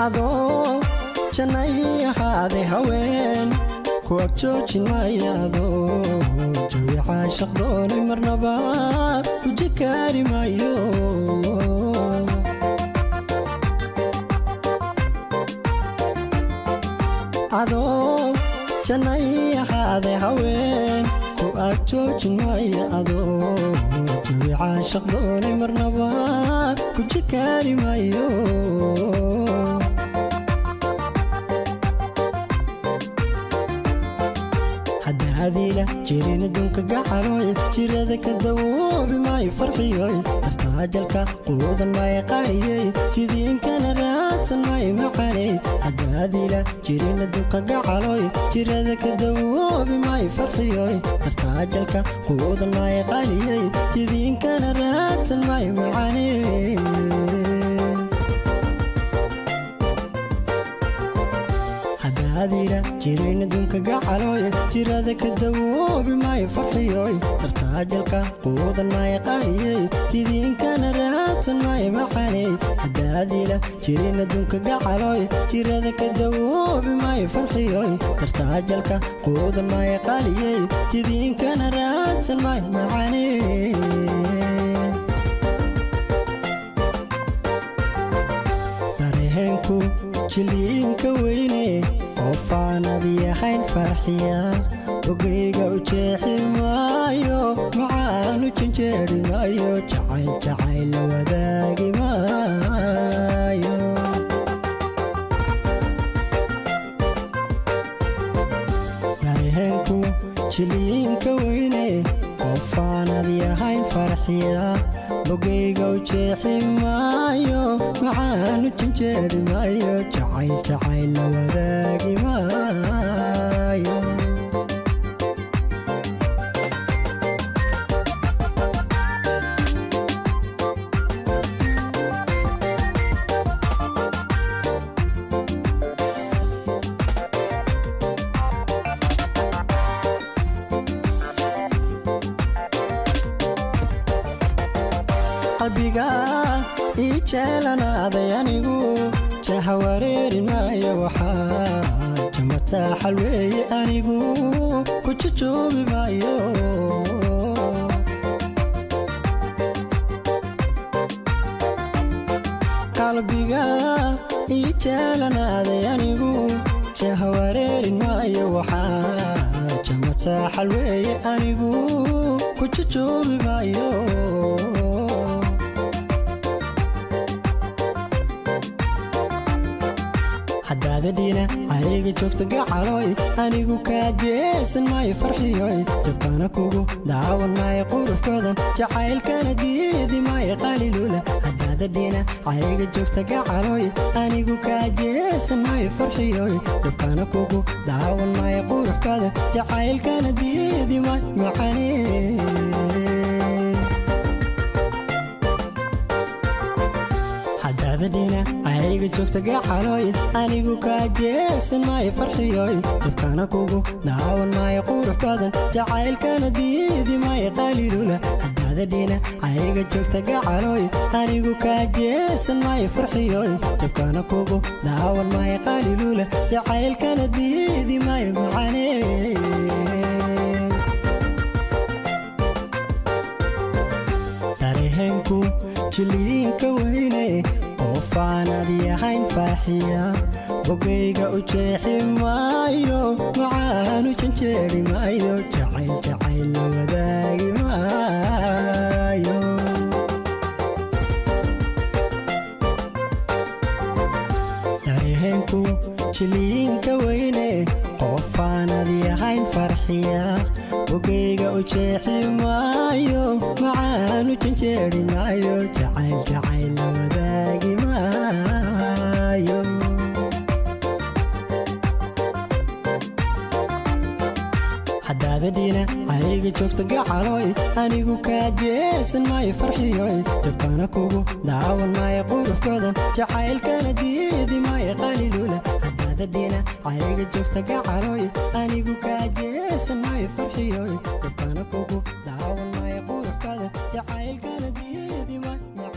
adoo jannay ahaaday haween ku agjoojin maayaado jawi caashaq doonay marnaba ku jikaari maayo adoo jannay ahaaday haween ku agjoojin maayaado jawi caashaq doonay marnaba ku jikaari maayo هذه جيرين دونك قعلوي جيرada ka dawoobi maayo farxiyoy tartaajalka quudan maayo qaariyay jidiinkana raadsan maayo maqanay hadaadila jiirina dunka qacalooy jirada ka dawoobi maayo farxiyoy tartaajalka quudan maayo qaariyay jidiinkana raadsan maayo maqanay هذه جيرين دونك قعلوي جيرada ka dawoobi maayo farxiyoy tartaajalka quudan maayo qaariyay jidiinkana raadsan maayo maqanay hadaadila jiirina dunka qacalooy jirada ka dawoobi maayo farxiyoy tartaajalka quudan maayo qaariyay jidiinkana raadsan maayo maqanay dareenku jiliinka weyne وفانادي حين فرحيا وقيقة وجيحي مايو معانو جنجيري مايو جعيل جعيل وذاقي مايو داريهنكو جلين كويني وفانادي حين فرحيا وقيقة وجيحي مايو معانو جنجيري مايو جعيل جعيل وذاقي مايو qalbiga ijeelana adayanigu jahawareerin maayo waxaa jamata xalweeye anigu ku jujoobi maayo qalbiga ijeelana adayanigu jahawareerin maayo waxaa jamata xalweeye anigu ku jujoobi maayo hadaadina ayga joogta gacalooy anigu ka jeesan maayo farxiyoy jabkana kugu daawan maayo quruxkoodan jacaylkana diidi maayo qalilula hadaadina ayga joogta gacalooy anigu ka jeesan maayo farxiyoy jabkana kugu daawan maayo quruxkoodan jacaylkana diidi maayo maqanay hadaadina ayga joogta gacalooy anigu ka jeesan maayo farxiyoy jabkana kugu daawan maayo qurux badan jacaylkana diidi maayo qalilula hadaadina ayga joogta gacalooy anigu ka jeesan maayo farxiyoy jabkana kugu daawan maayo qalilula jacaylkana diidi maayo maqanay dareenku jiliinka weyne وفانادي حين فرحيا وقيقة وجيحي مايو معانو جنجيري مايو جعيل جعيل وذاقي مايو داريهنكو جلين كويني وفانادي حين فرحيا وقيقة وجيحي مايو معانو جنجيري مايو جعيل جعيل وذاقي مايو hadaadina ayga joogta gacalooy anigu ka jeesan maayo farxiyoy jabkana kugu daawan maayo quruxkoodan jacaylkana diidi maayo qalilula hadaadina ayga joogta gacalooy anigu ka jeesan maayo farxiyoy jabkana kugu daawan maayo quruxkoodan jacaylkana diidi maayo